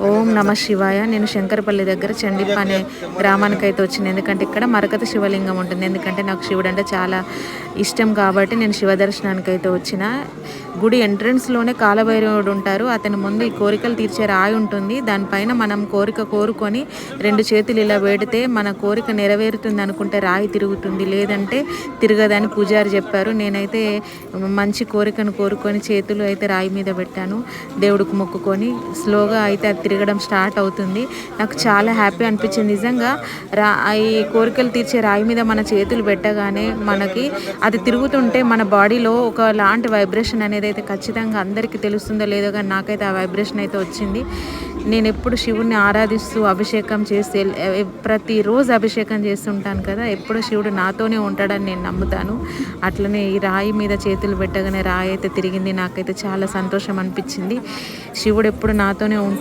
ఓం నమ శివాయ. నేను శంకరపల్లి దగ్గర చండిప్ప అనే గ్రామానికి అయితే వచ్చింది. ఎందుకంటే ఇక్కడ మరకత శివలింగం ఉంటుంది. ఎందుకంటే నాకు శివుడు అంటే చాలా ఇష్టం కాబట్టి నేను శివ దర్శనానికి అయితే వచ్చిన. గుడి ఎంట్రన్స్లోనే కాలభైరవుడు ఉంటారు. అతని ముందు ఈ కోరికలు తీర్చే రాయి ఉంటుంది. దానిపైన మనం కోరిక కోరుకొని 2 చేతులు ఇలా పెడితే మన కోరిక నెరవేరుతుంది అనుకుంటే రాయి తిరుగుతుంది, లేదంటే తిరగదని పూజారి చెప్పారు. నేనైతే మంచి కోరికను కోరుకొని చేతులు అయితే రాయి మీద పెట్టాను. దేవుడికి మొక్కుకొని స్లోగా అయితే అది తిరగడం స్టార్ట్ అవుతుంది. నాకు చాలా హ్యాపీ అనిపించింది నిజంగా. ఈ కోరికలు తీర్చే రాయి మీద మన చేతులు పెట్టగానే మనకి అది తిరుగుతుంటే మన బాడీలో ఒక లాంటి వైబ్రేషన్ అనేది అయితే ఖచ్చితంగా అందరికీ తెలుస్తుందో లేదో కానీ నాకైతే ఆ వైబ్రేషన్ అయితే వచ్చింది. నేను ఎప్పుడు శివుడిని ఆరాధిస్తూ అభిషేకం చేసి ప్రతిరోజు అభిషేకం చేస్తుంటాను కదా, ఎప్పుడు శివుడు నాతోనే ఉంటాడని నేను నమ్ముతాను. అట్లనే ఈ రాయి మీద చేతులు పెట్టగానే రాయి అయితే తిరిగింది. నాకైతే చాలా సంతోషం అనిపించింది. శివుడు ఎప్పుడు నాతోనే ఉంటాడు.